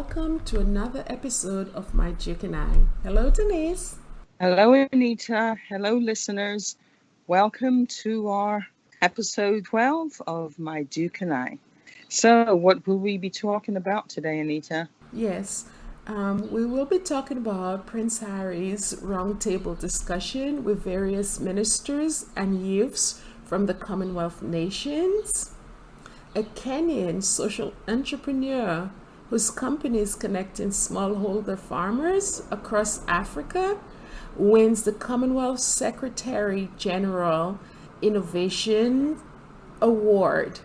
welcome to another episode of My Duke and I. Hello, Denise. Hello, Anita. Hello, listeners. Welcome to our episode 12 of My Duke and I. So, what will we be talking about today, Anita? Yes, we will be talking about Prince Harry's roundtable discussion with various ministers and youths from the Commonwealth nations, a Kenyan social entrepreneur whose company is connecting smallholder farmers across Africa, wins the Commonwealth Secretary General Innovation Award.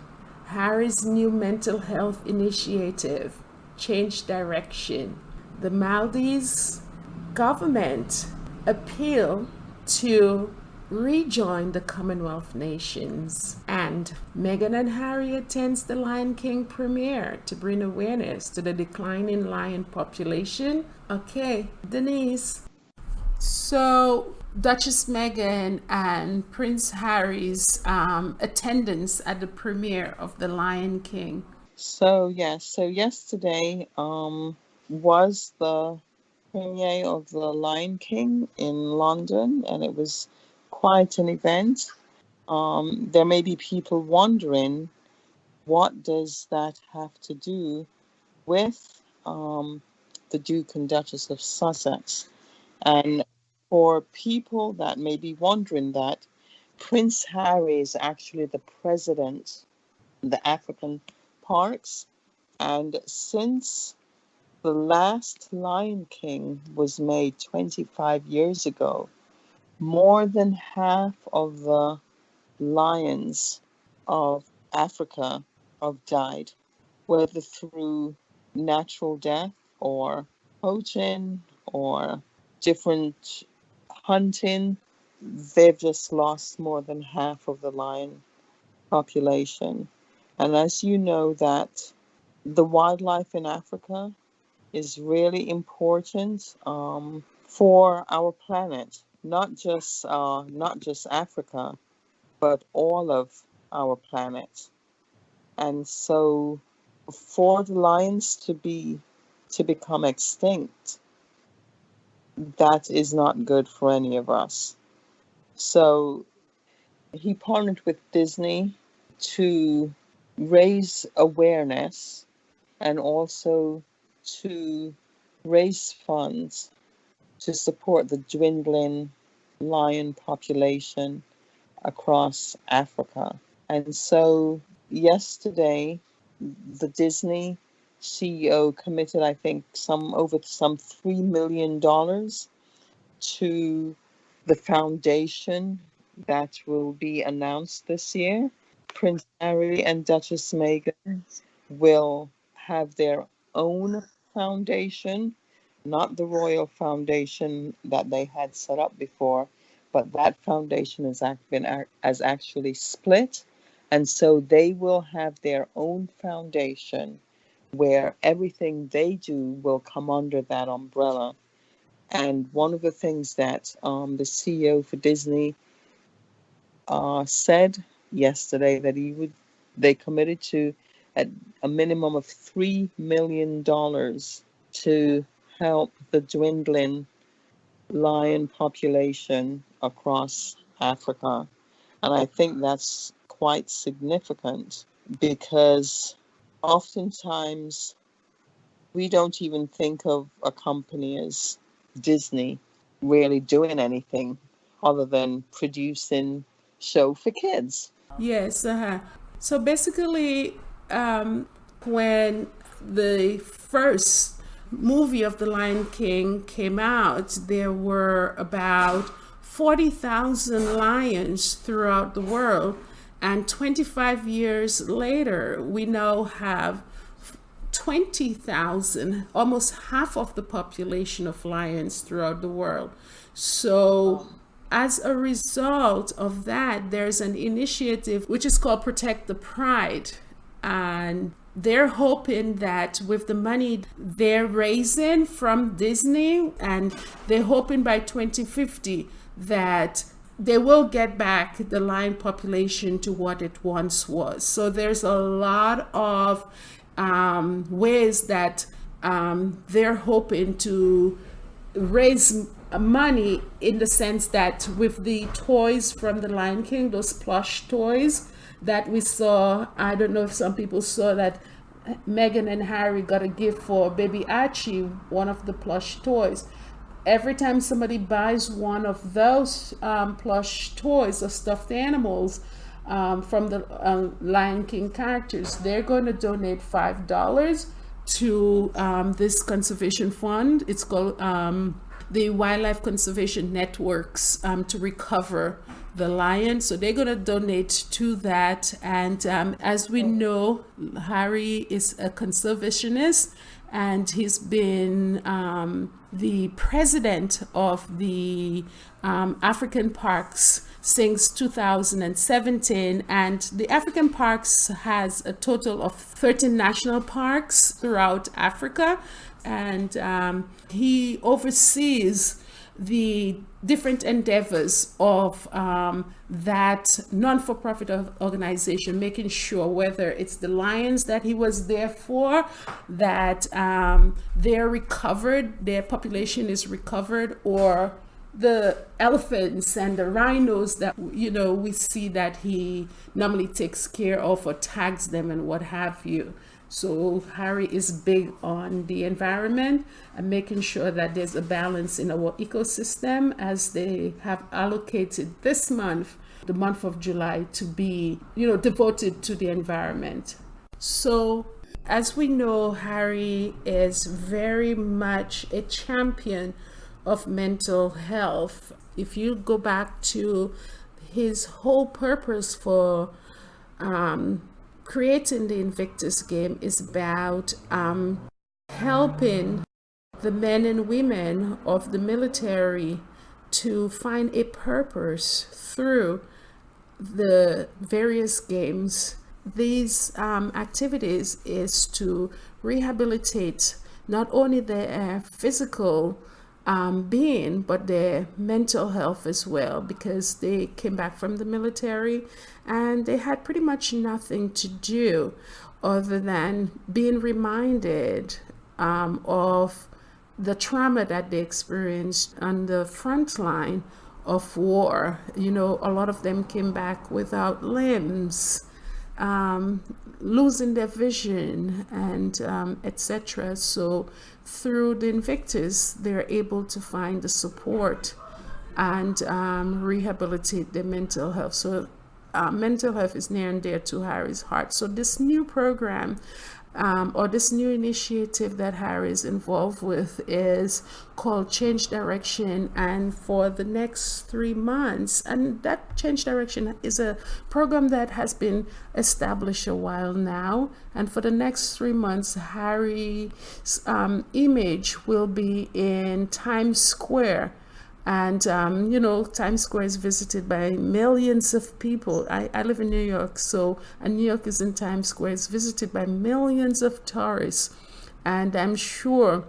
Harry's new mental health initiative changed direction. The Maldives government appeal to rejoin the Commonwealth nations. And Meghan and Harry attends the Lion King premiere to bring awareness to the declining lion population. Okay, Denise. So, Duchess Meghan and Prince Harry's attendance at the premiere of The Lion King. So yesterday was the premiere of The Lion King in London, and it was quite an event. There may be people wondering, what does that have to do with the Duke and Duchess of Sussex? And for people that may be wondering that, Prince Harry is actually the president of the African parks. And since the last Lion King was made 25 years ago, more than half of the lions of Africa have died, whether through natural death or poaching or different hunting. They've just lost more than half of the lion population. And as you know, that the wildlife in Africa is really important for our planet, not just Africa, but all of our planet. And so, for the lions to become extinct, that is not good for any of us. So he partnered with Disney to raise awareness and also to raise funds to support the dwindling lion population across Africa. And so yesterday, the Disney CEO committed, I think, some $3 million to the foundation that will be announced this year. Prince Harry and Duchess Meghan will have their own foundation, not the royal foundation that they had set up before, but that foundation has actually split. And so they will have their own foundation where everything they do will come under that umbrella. And one of the things that the CEO for Disney said yesterday, that they committed to at a minimum of $3 million to help the dwindling lion population across Africa. And I think that's quite significant, because oftentimes we don't even think of a company as Disney really doing anything other than producing show for kids. Yes, so basically, when the first movie of The Lion King came out, there were about 40,000 lions throughout the world. And 25 years later, we now have 20,000, almost half of the population of lions throughout the world. So, as a result of that, there's an initiative which is called Protect the Pride. And they're hoping that with the money they're raising from Disney, and they're hoping by 2050 that they will get back the lion population to what it once was. So there's a lot of ways that they're hoping to raise money in the sense that with the toys from the Lion King, those plush toys that we saw, I don't know if some people saw that Meghan and Harry got a gift for baby Archie, one of the plush toys. Every time somebody buys one of those plush toys or stuffed animals from the Lion King characters, they're going to donate $5 to this conservation fund. It's called the Wildlife Conservation Networks to recover the lion. So they're going to donate to that. And as we know, Harry is a conservationist, and he's been the president of the African parks since 2017. And the African parks has a total of 13 national parks throughout Africa. And he oversees the different endeavors of that non-for-profit organization, making sure whether it's the lions that he was there for, that they're recovered, their population is recovered, or the elephants and the rhinos that we see that he normally takes care of or tags them and what have you. So Harry is big on the environment and making sure that there's a balance in our ecosystem, as they have allocated this month, the month of July, to be, devoted to the environment. So as we know, Harry is very much a champion of mental health. If you go back to his whole purpose for creating the Invictus game is about helping the men and women of the military to find a purpose through the various games. These activities is to rehabilitate not only their physical being, but their mental health as well, because they came back from the military and they had pretty much nothing to do other than being reminded of the trauma that they experienced on the front line of war. A lot of them came back without limbs, losing their vision, and etc. So through the Invictus, they're able to find the support and rehabilitate their mental health. So mental health is near and dear to Harry's heart. So this new program or this new initiative that Harry is involved with is called Change Direction, and for the next 3 months, and that Change Direction is a program that has been established a while now, and for the next 3 months, Harry's image will be in Times Square. And, Times Square is visited by millions of people. I live in New York, and New York is in Times Square. It's visited by millions of tourists. And I'm sure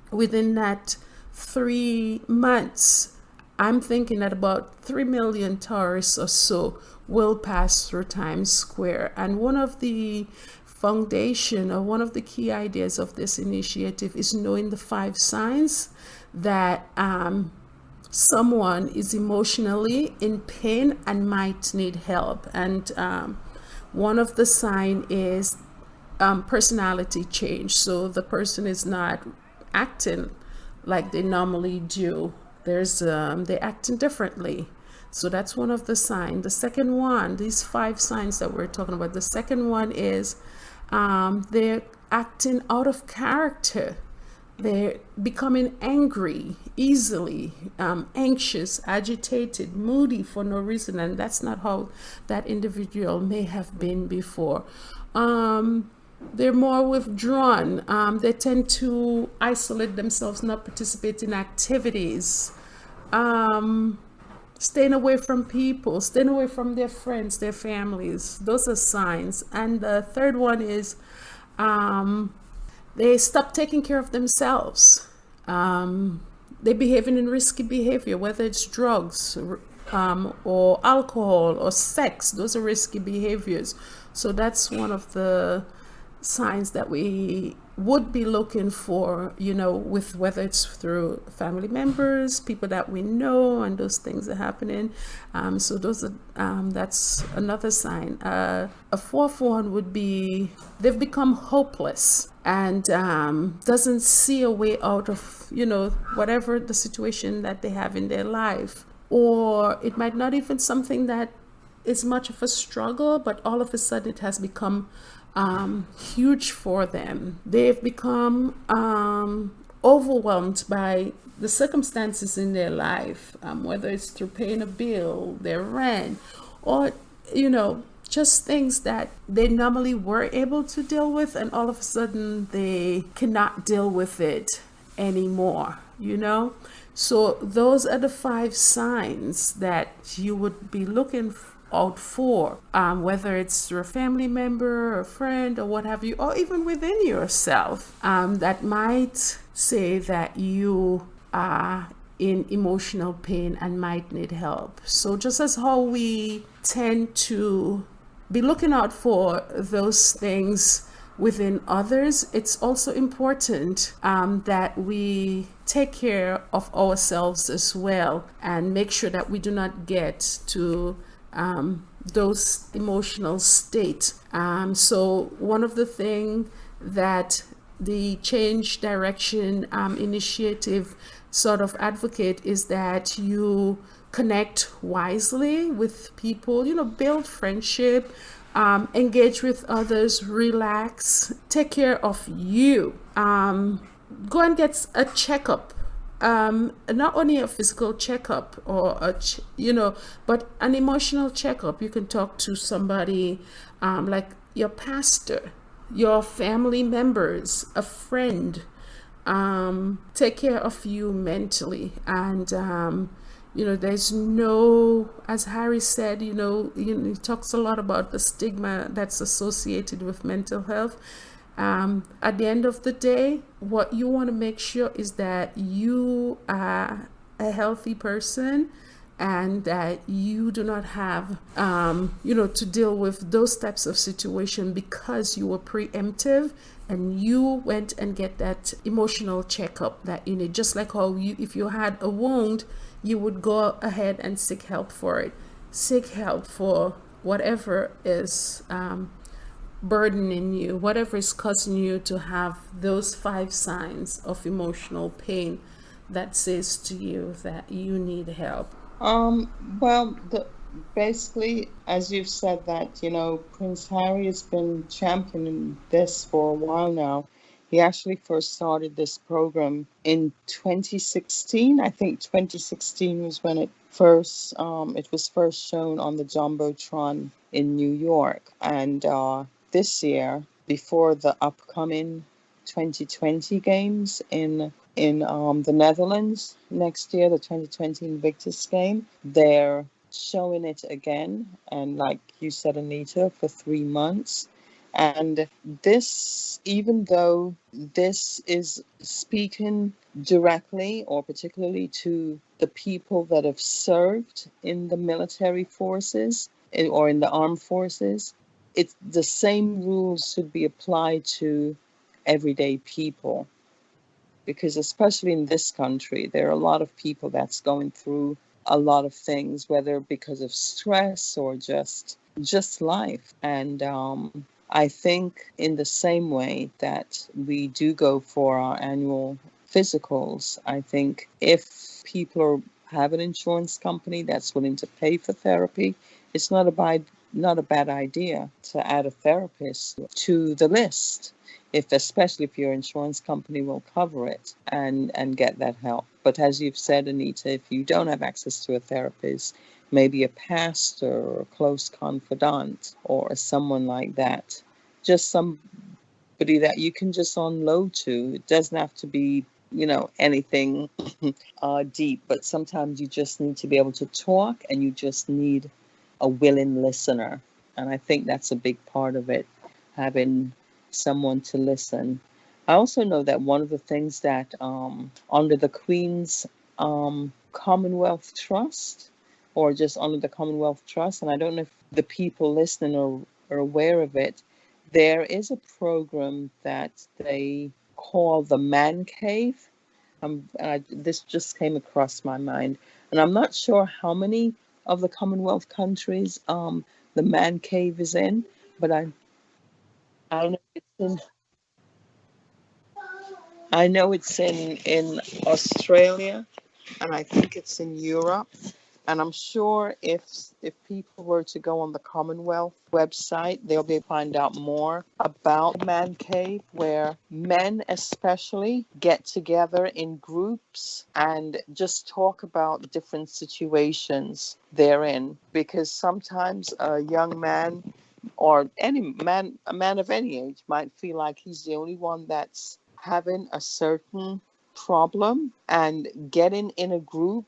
within that 3 months, I'm thinking that about 3 million tourists or so will pass through Times Square. And one of the foundation, or one of the key ideas of this initiative, is knowing the 5 signs that someone is emotionally in pain and might need help. And one of the sign is personality change. So the person is not acting like they normally do. They're acting differently. So that's one of the signs. The second one, these 5 signs that we're talking about, the second one is they're acting out of character. They're becoming angry easily, anxious, agitated, moody for no reason, and that's not how that individual may have been before. They're more withdrawn. They tend to isolate themselves, not participate in activities, staying away from people, staying away from their friends, their families. Those are signs. And the third one is they stop taking care of themselves. They're behaving in risky behavior, whether it's drugs or alcohol or sex. Those are risky behaviors. So that's one of the signs that we would be looking for, with whether it's through family members, people that we know, and those things are happening. So those are that's another sign. A fourth one would be they've become hopeless and doesn't see a way out of whatever the situation that they have in their life, or it might not even something that is much of a struggle, but all of a sudden it has become huge for them. They've become overwhelmed by the circumstances in their life, whether it's through paying a bill, their rent, or just things that they normally were able to deal with, and all of a sudden they cannot deal with it anymore. So those are the 5 signs that you would be looking out for, whether it's through a family member, a friend, or what have you, or even within yourself, that might say that you are in emotional pain and might need help. So just as how we tend to be looking out for those things within others, it's also important that we take care of ourselves as well and make sure that we do not get to those emotional state. So one of the things that the Change Direction initiative sort of advocate is that you connect wisely with people, build friendship, engage with others, relax, take care of you. Go and get a checkup. Not only a physical checkup or but an emotional checkup. You can talk to somebody like your pastor, your family members, a friend. Take care of you mentally, and there's no, as Harry said, he talks a lot about the stigma that's associated with mental health. At the end of the day, what you want to make sure is that you are a healthy person and that you do not have, to deal with those types of situation because you were preemptive and you went and get that emotional checkup that you need. Just like how if you had a wound, you would go ahead and seek help for it. Seek help for whatever is burdening you, whatever is causing you to have those 5 signs of emotional pain that says to you that you need help. Well, basically, as you've said that, Prince Harry has been championing this for a while now. He actually first started this program in 2016. I think 2016 was when it was first shown on the Jumbotron in New York. And this year, before the upcoming 2020 games in the Netherlands next year, the 2020 Invictus game, they're showing it again. And like you said, Anita, for 3 months. And this, even though this is speaking directly or particularly to the people that have served in the military forces or in the armed forces, it's the same rules should be applied to everyday people. Because especially in this country, there are a lot of people that's going through a lot of things, whether because of stress or just life. And I think in the same way that we do go for our annual physicals, I think if people have an insurance company that's willing to pay for therapy, it's not a bad idea to add a therapist to the list, especially if your insurance company will cover it and get that help. But as you've said, Anita, if you don't have access to a therapist, maybe a pastor or a close confidant or someone like that, just somebody that you can just unload to. It doesn't have to be, anything deep, but sometimes you just need to be able to talk and you just need a willing listener. And I think that's a big part of it, having someone to listen. I also know that one of the things that under the Queen's Commonwealth Trust, or just under the Commonwealth Trust, and I don't know if the people listening are aware of it, There is a program that they call the Man Cave. This just came across my mind, and I'm not sure how many of the Commonwealth countries the Man Cave is in, but I know it's in I know it's in Australia, and I think it's in Europe. And I'm sure if people were to go on the Commonwealth website, they'll be able to find out more about Man Cave, where men especially get together in groups and just talk about different situations they're in. Because sometimes a young man or any man, a man of any age, might feel like he's the only one that's having a certain problem, and getting in a group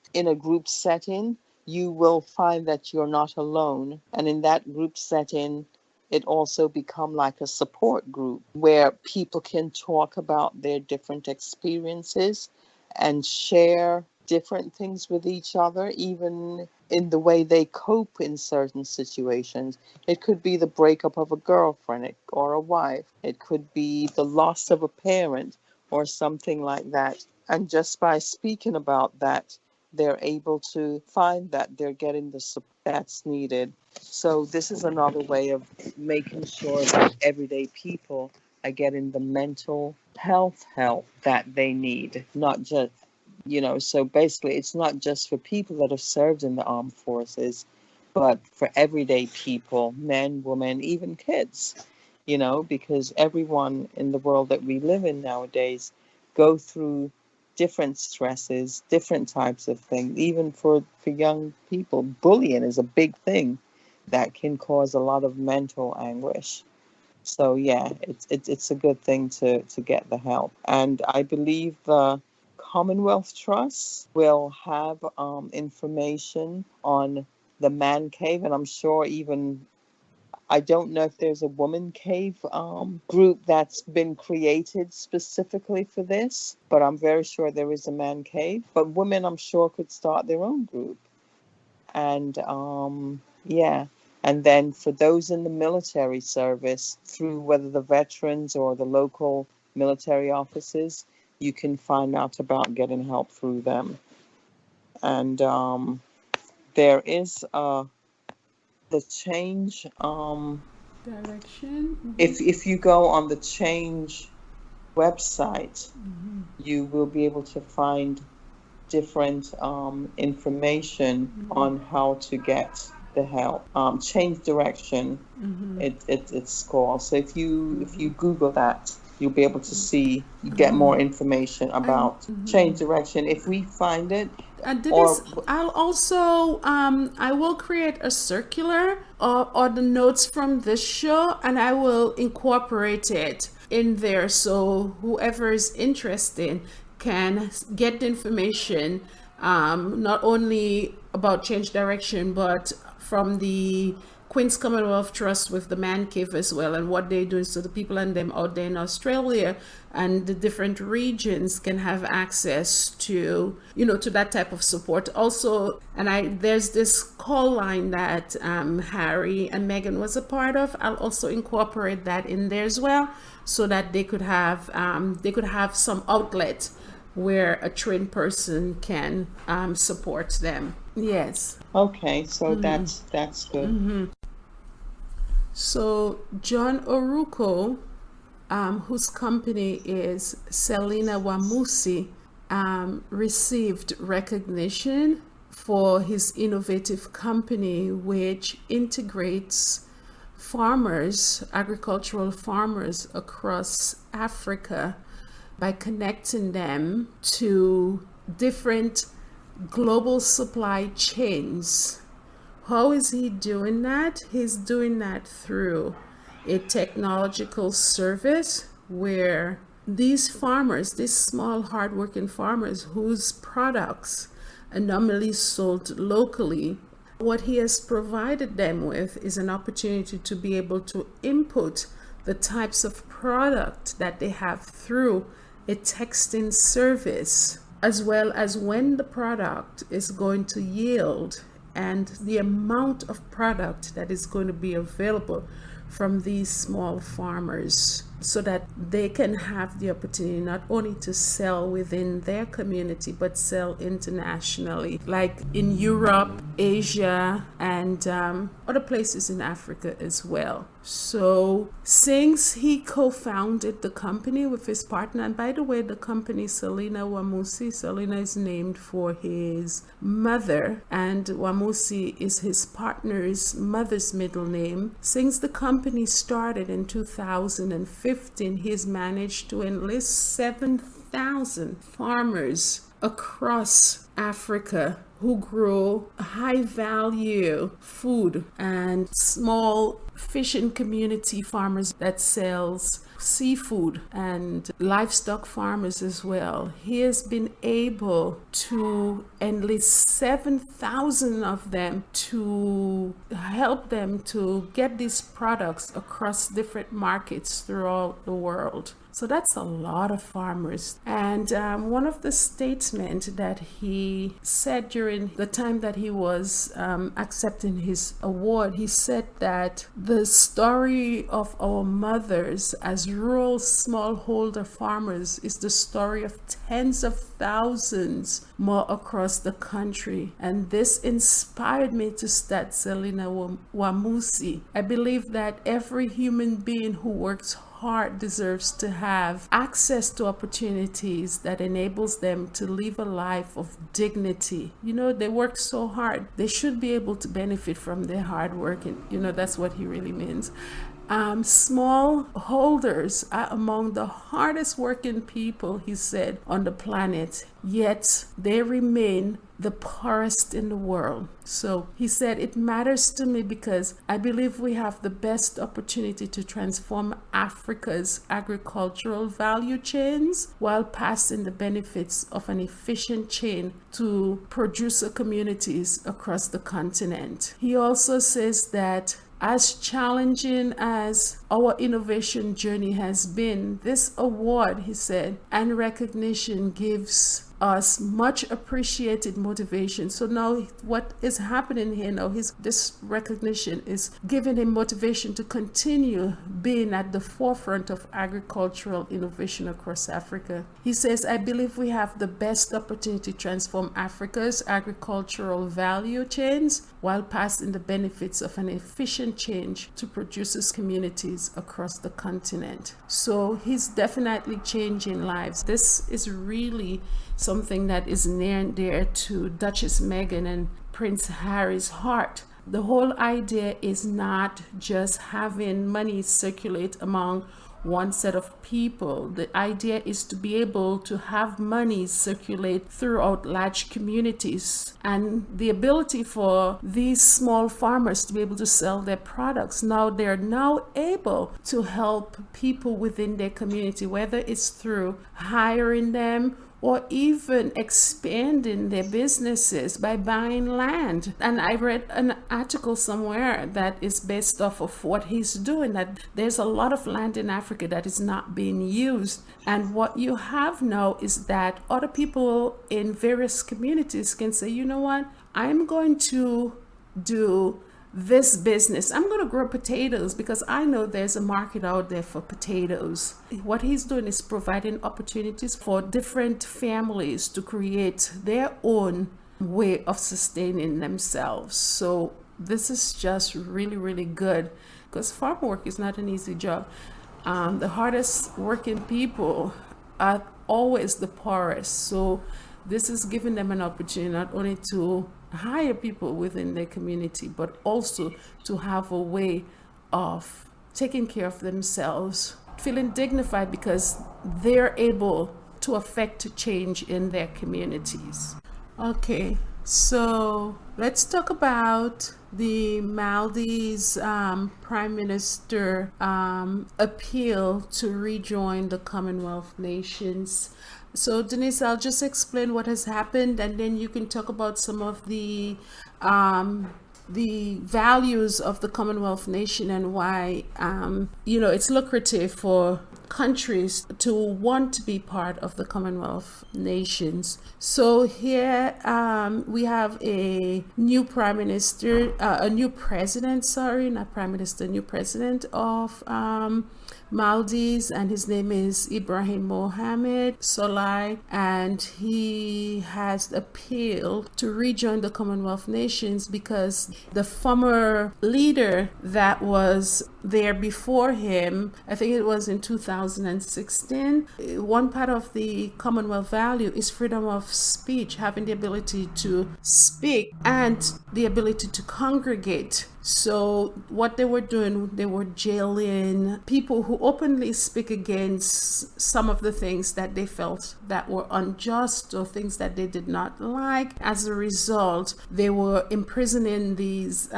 setting, you will find that you're not alone. And in that group setting, it also become like a support group where people can talk about their different experiences and share different things with each other, even in the way they cope in certain situations. It could be the breakup of a girlfriend or a wife. It could be the loss of a parent or something like that. And just by speaking about that, they're able to find that they're getting the support that's needed. So this is another way of making sure that everyday people are getting the mental health help that they need, not just, so basically it's not just for people that have served in the armed forces, but for everyday people, men, women, even kids, because everyone in the world that we live in nowadays go through different stresses, different types of things. Even for young people, bullying is a big thing that can cause a lot of mental anguish. So yeah, it's a good thing to get the help. And I believe the Commonwealth Trust will have information on the Man Cave, and I'm sure even I don't know if there's a woman cave group that's been created specifically for this, but I'm very sure there is a man cave. But women, I'm sure, could start their own group. And yeah. And then for those in the military service, through whether the veterans or the local military offices, you can find out about getting help through them. And there is the change. Direction. Mm-hmm. If you go on the change website, you will be able to find different information on how to get the help. Change direction, it's called. So if you Google that, you'll be able to see, you get more information about change direction. If we find it, I'll also I will create a circular or the notes from this show, and I will incorporate it in there so whoever is interested can get the information, not only about change direction, but from the Queen's Commonwealth Trust with the Man Cave as well, and what they're doing, so the people and them out there in Australia and the different regions can have access to, to that type of support. Also, and there's this call line that Harry and Meghan was a part of. I'll also incorporate that in there as well, so that they could have some outlet where a trained person can support them. Yes. Okay, so that's good. So John Oruko, whose company is Selina Wamusi, received recognition for his innovative company, which integrates agricultural farmers across Africa by connecting them to different global supply chains. How is he doing that? He's doing that through a technological service where these farmers, these small hardworking farmers whose products are normally sold locally, what he has provided them with is an opportunity to be able to input the types of product that they have through a texting service, as well as when the product is going to yield and the amount of product that is going to be available from these small farmers so that they can have the opportunity not only to sell within their community but sell internationally, like in Europe, Asia, and other places in Africa as well. So since he co-founded the company with his partner, and by the way, the company Selina Wamusi, Selina is named for his mother, and Wamusi is his partner's mother's middle name. Since the company started in 2015, he's managed to enlist 7,000 farmers across Africa who grow high value food, and small fishing community farmers that sells seafood, and livestock farmers as well. He has been able to enlist 7,000 of them to help them to get these products across different markets throughout the world. So that's a lot of farmers. And one of the statements that he said during the time that he was accepting his award, he said that the story of our mothers as rural smallholder farmers is the story of tens of thousands more across the country. And this inspired me to start Selina Wamusi. I believe that every human being who works hard deserves to have access to opportunities that enables them to live a life of dignity. You know, they work so hard. They should be able to benefit from their hard work. And, you know, that's what he really means. Small holders are among the hardest working people, he said, on the planet, yet they remain the poorest in the world. So he said, it matters to me because I believe we have the best opportunity to transform Africa's agricultural value chains while passing the benefits of an efficient chain to producer communities across the continent. He also says that as challenging as our innovation journey has been, this award, he said, and recognition gives us much appreciated motivation. So now what is happening here now, this recognition is giving him motivation to continue being at the forefront of agricultural innovation across Africa. He says, I believe we have the best opportunity to transform Africa's agricultural value chains while passing the benefits of an efficient change to producers' communities across the continent. So he's definitely changing lives. This is really something that is near and dear to Duchess Meghan and Prince Harry's heart. The whole idea is not just having money circulate among one set of people. The idea is to be able to have money circulate throughout large communities, and the ability for these small farmers to be able to sell their products. Now they're now able to help people within their community, whether it's through hiring them or even expanding their businesses by buying land. And I read an article somewhere that is based off of what he's doing, that there's a lot of land in Africa that is not being used. And what you have now is that other people in various communities can say, you know what, I'm going to do this business. I'm going to grow potatoes because I know there's a market out there for potatoes. What he's doing is providing opportunities for different families to create their own way of sustaining themselves. So this is just really, really good, because farm work is not an easy job. The hardest working people are always the poorest. So this is giving them an opportunity not only to hire people within their community, but also to have a way of taking care of themselves, feeling dignified because they're able to affect change in their communities. Okay, so let's talk about the Maldives Prime Minister appeal to rejoin the Commonwealth nations. So Denise, I'll just explain what has happened, and then you can talk about some of the values of the Commonwealth nation and why it's lucrative for countries to want to be part of the Commonwealth nations. So here we have a new prime minister, a new president, sorry, not prime minister, new president of Maldives, and his name is Ibrahim Mohammed Solai, and he has appealed to rejoin the Commonwealth nations because the former leader that was there before him, I think it was in 2016, one part of the Commonwealth value is freedom of speech, having the ability to speak and the ability to congregate. So what they were doing, they were jailing people who openly speak against some of the things that they felt that were unjust or things that they did not like. As a result, they were imprisoning these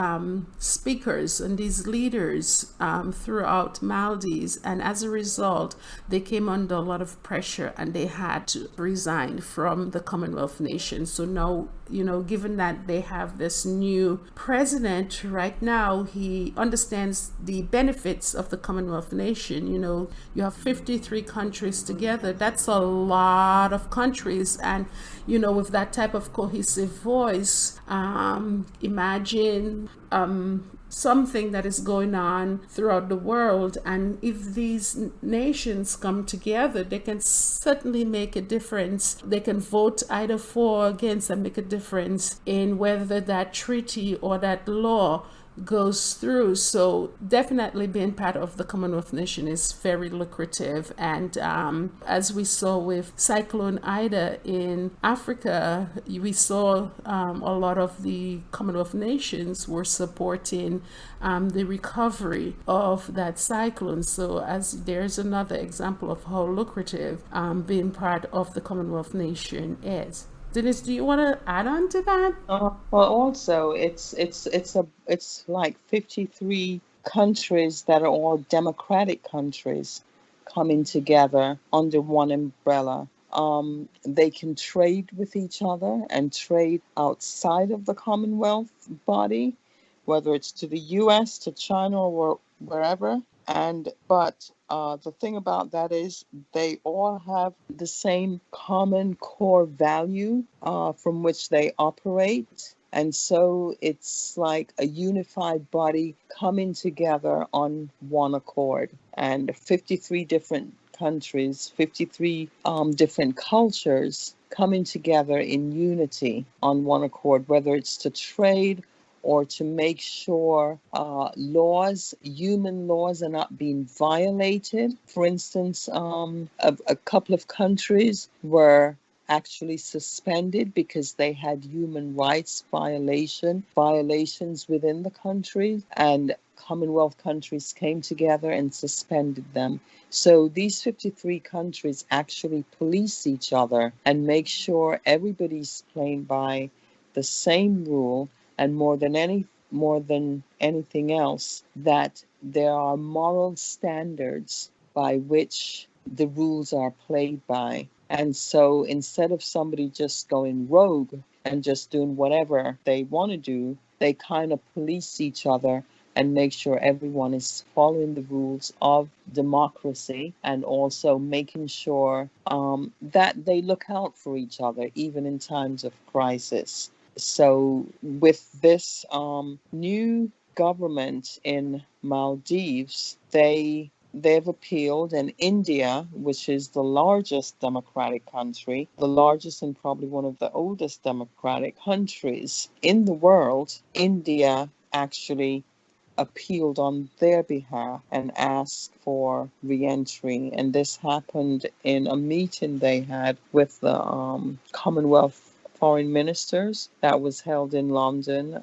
speakers and these leaders throughout Maldives. And as a result, they came under a lot of pressure and they had to resign from the Commonwealth nations. So now, given that they have this new president right now, he understands the benefits of the Commonwealth nation. You have 53 countries together. That's a lot of countries. And, with that type of cohesive voice, imagine something that is going on throughout the world, and if these nations come together, they can certainly make a difference. They can vote either for or against and make a difference in whether that treaty or that law goes through. So definitely being part of the Commonwealth nation is very lucrative. And as we saw with Cyclone Ida in Africa, we saw a lot of the Commonwealth nations were supporting the recovery of that cyclone. So as there's another example of how lucrative being part of the Commonwealth nation is. Dennis, do you want to add on to that? Well, also it's like 53 countries that are all democratic countries coming together under one umbrella. They can trade with each other and trade outside of the Commonwealth body, whether it's to the U.S., to China, or wherever. But the thing about that is they all have the same common core value from which they operate. And so it's like a unified body coming together on one accord. And 53 different countries, 53 different cultures coming together in unity on one accord, whether it's to trade or to make sure human laws are not being violated. For instance, a couple of countries were actually suspended because they had human rights violations within the country, and Commonwealth countries came together and suspended them. So these 53 countries actually police each other and make sure everybody's playing by the same rule, and more than anything else, that there are moral standards by which the rules are played by. And so instead of somebody just going rogue and just doing whatever they want to do, they kind of police each other and make sure everyone is following the rules of democracy, and also making sure that they look out for each other, even in times of crisis. So with this new government in Maldives, they've appealed, and India, which is the largest democratic country, the largest and probably one of the oldest democratic countries in the world, India actually appealed on their behalf and asked for re-entry. And this happened in a meeting they had with the Commonwealth foreign ministers that was held in London,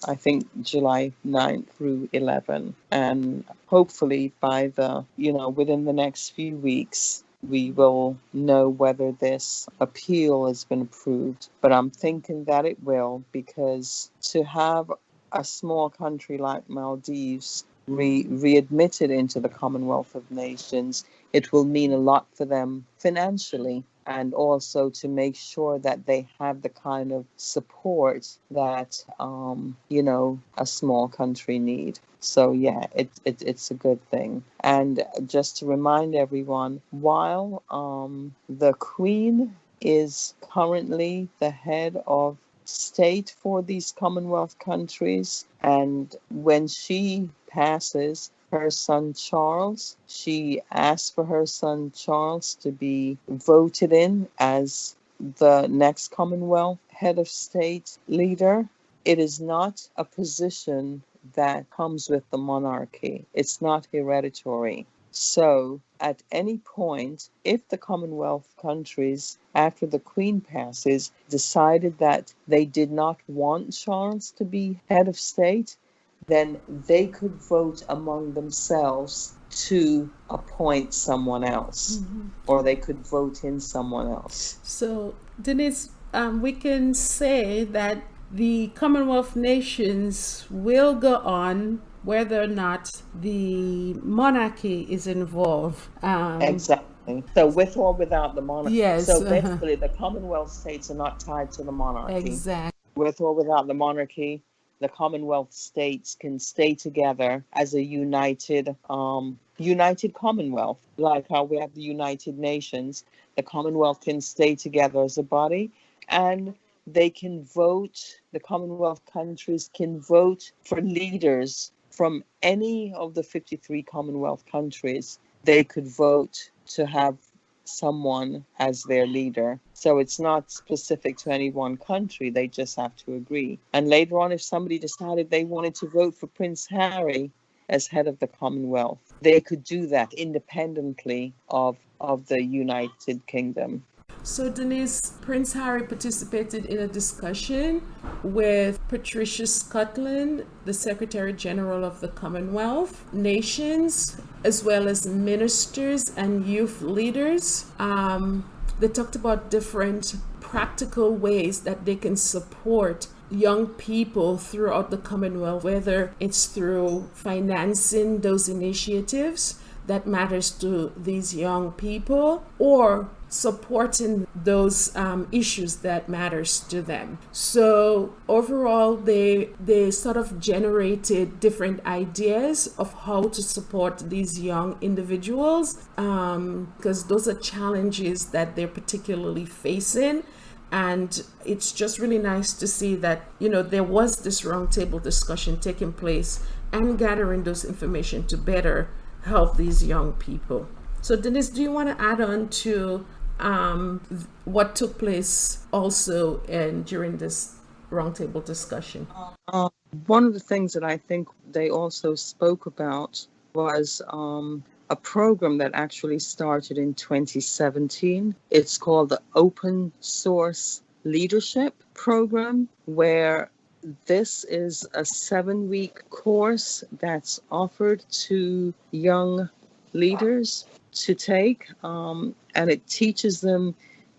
I think July 9th through 11. And hopefully within the next few weeks, we will know whether this appeal has been approved. But I'm thinking that it will, because to have a small country like Maldives readmitted into the Commonwealth of Nations, it will mean a lot for them financially. and also to make sure that they have the kind of support that a small country need. So yeah, it's a good thing. And just to remind everyone, while the Queen is currently the head of state for these Commonwealth countries, and when she passes, her son Charles, she asked for her son Charles to be voted in as the next Commonwealth head of state leader. It is not a position that comes with the monarchy. It's not hereditary. So, at any point, if the Commonwealth countries, after the Queen passes, decided that they did not want Charles to be head of state, then they could vote among themselves to appoint someone else, or they could vote in someone else. So, Denise, we can say that the Commonwealth nations will go on whether or not the monarchy is involved. Exactly. So, with or without the monarchy. Yes. So, basically, the Commonwealth states are not tied to the monarchy. Exactly. With or without the monarchy, the Commonwealth states can stay together as a united Commonwealth, like how we have the United Nations. The Commonwealth can stay together as a body, and they can vote. The Commonwealth countries can vote for leaders from any of the 53 Commonwealth countries. They could vote to have someone as their leader. So it's not specific to any one country, they just have to agree. And later on, if somebody decided they wanted to vote for Prince Harry as head of the Commonwealth, they could do that independently of the United Kingdom. So, Denise, Prince Harry participated in a discussion with Patricia Scotland, the Secretary General of the Commonwealth nations, as well as ministers and youth leaders. They talked about different practical ways that they can support young people throughout the Commonwealth, whether it's through financing those initiatives that matters to these young people, or supporting those issues that matters to them. So overall, they sort of generated different ideas of how to support these young individuals, because those are challenges that they're particularly facing. And it's just really nice to see that, there was this roundtable discussion taking place and gathering those information to better help these young people. So, Denise, do you want to add on to what took place also during this roundtable discussion? One of the things that I think they also spoke about was a program that actually started in 2017. It's called the Open Source Leadership Program, where this is a 7-week course that's offered to young leaders to take, and it teaches them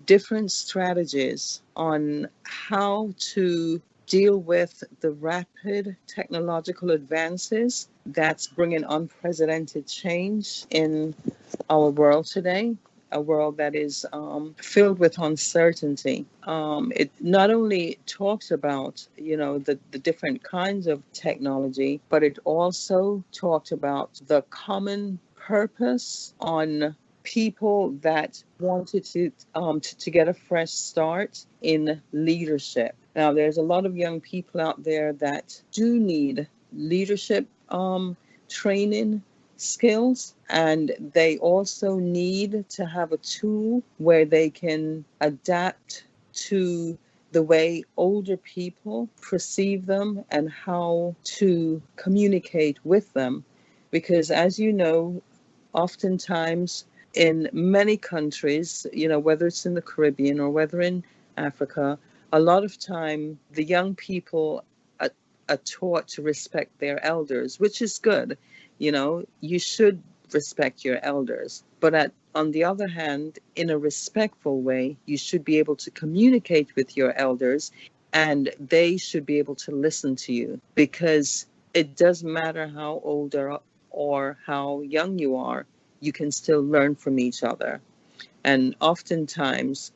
different strategies on how to deal with the rapid technological advances that's bringing unprecedented change in our world today, a world that is filled with uncertainty. It not only talks about, the different kinds of technology, but it also talked about the common purpose on people that wanted to get a fresh start in leadership. Now, there's a lot of young people out there that do need leadership training skills, and they also need to have a tool where they can adapt to the way older people perceive them and how to communicate with them. Because as you know, oftentimes in many countries, whether it's in the Caribbean or whether in Africa, a lot of time the young people are taught to respect their elders, which is good. You should respect your elders. But on the other hand, in a respectful way, you should be able to communicate with your elders, and they should be able to listen to you, because it doesn't matter how old or how young you are, you can still learn from each other. And oftentimes,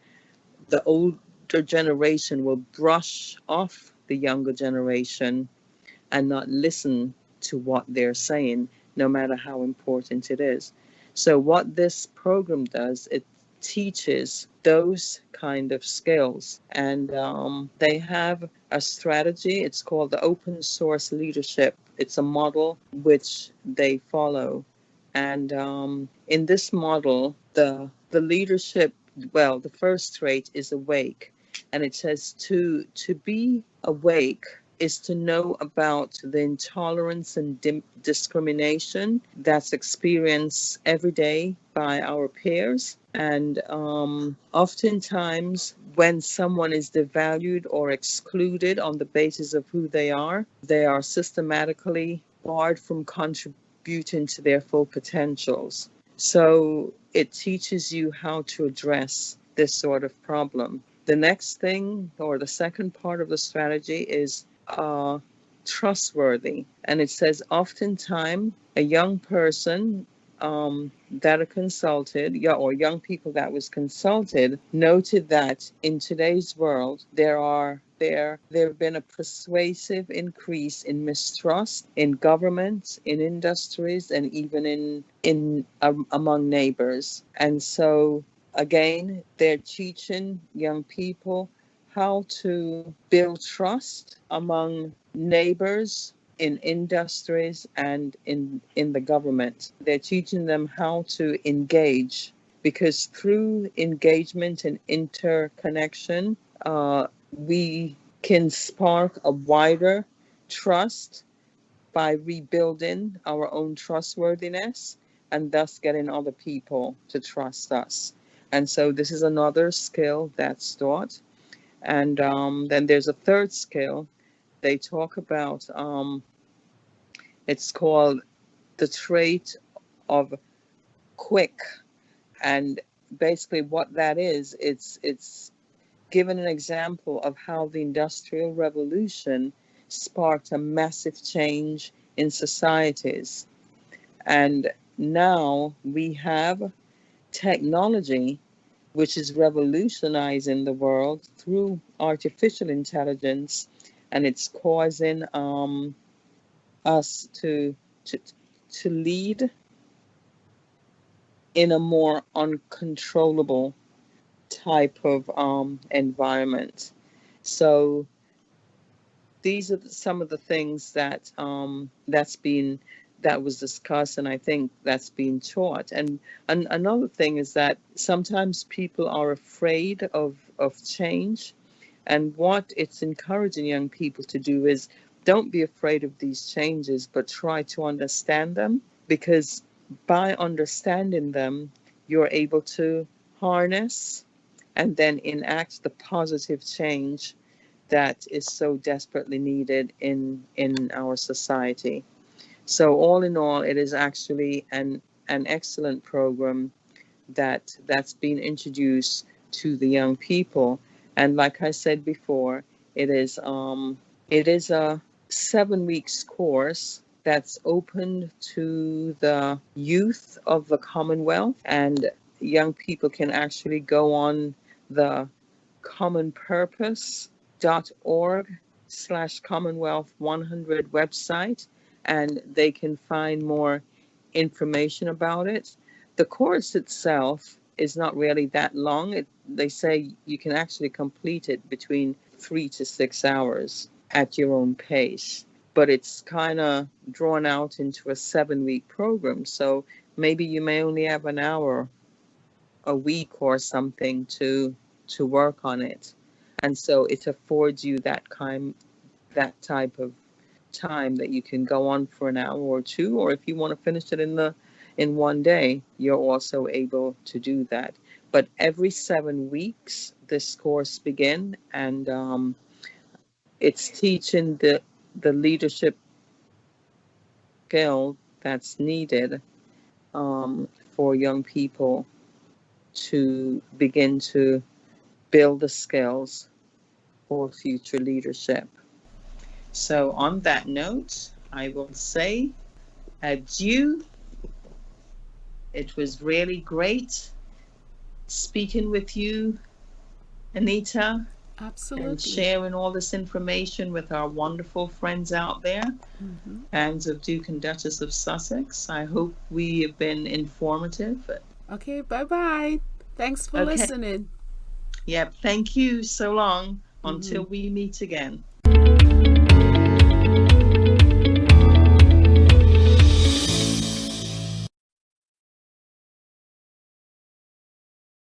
the older generation will brush off the younger generation and not listen to what they're saying, no matter how important it is. So, what this program does, it teaches those kind of skills. And they have a strategy. It's called the open source leadership. It's a model which they follow. And in this model, the leadership, well, the first trait is awake. And it says to be awake is to know about the intolerance and discrimination that's experienced every day by our peers. And oftentimes, when someone is devalued or excluded on the basis of who they are systematically barred from contributing to their full potentials. So it teaches you how to address this sort of problem. The next thing, or the second part of the strategy, is trustworthy. And it says oftentimes a young person that are consulted, or young people that was consulted, noted that in today's world there have been a persuasive increase in mistrust in governments, in industries, and even in among neighbors. And so again, they're teaching young people how to build trust among neighbors, in industries, and in the government. They're teaching them how to engage, because through engagement and interconnection, we can spark a wider trust by rebuilding our own trustworthiness and thus getting other people to trust us. And so this is another skill that's taught. And then there's a third skill they talk about. It's called the trait of quick. And basically what that is, it's given an example of how the Industrial Revolution sparked a massive change in societies. And now we have technology which is revolutionizing the world through artificial intelligence, and it's causing us to lead in a more uncontrollable type of environment. So these are some of the things that that was discussed, and I think that's being taught. And another thing is that sometimes people are afraid of change, and what it's encouraging young people to do is don't be afraid of these changes, but try to understand them, because by understanding them, you're able to harness and then enact the positive change that is so desperately needed in our society. So all in all, it is actually an excellent program that's been introduced to the young people. And like I said before, it is a 7 weeks course that's open to the youth of the Commonwealth, and young people can actually go on the commonpurpose.org/Commonwealth 100 website, and they can find more information about it. The course itself is not really that long. They say you can actually complete it between 3 to 6 hours at your own pace, but it's kind of drawn out into a 7-week program. So maybe you may only have an hour a week or something to work on it. And so it affords you that type of time that you can go on for an hour or two, or if you want to finish it in one day, you're also able to do that. But every 7 weeks, this course begins, and it's teaching the leadership skill that's needed for young people to begin to build the skills for future leadership. So on that note, I will say adieu. It was really great speaking with you, Anita, and Absolutely. sharing all this information with our wonderful friends out there, fans of Duke and Duchess of Sussex. I hope we have been informative. Okay, bye-bye. Thanks for Okay. listening. Yep. Thank you. So long until we meet again.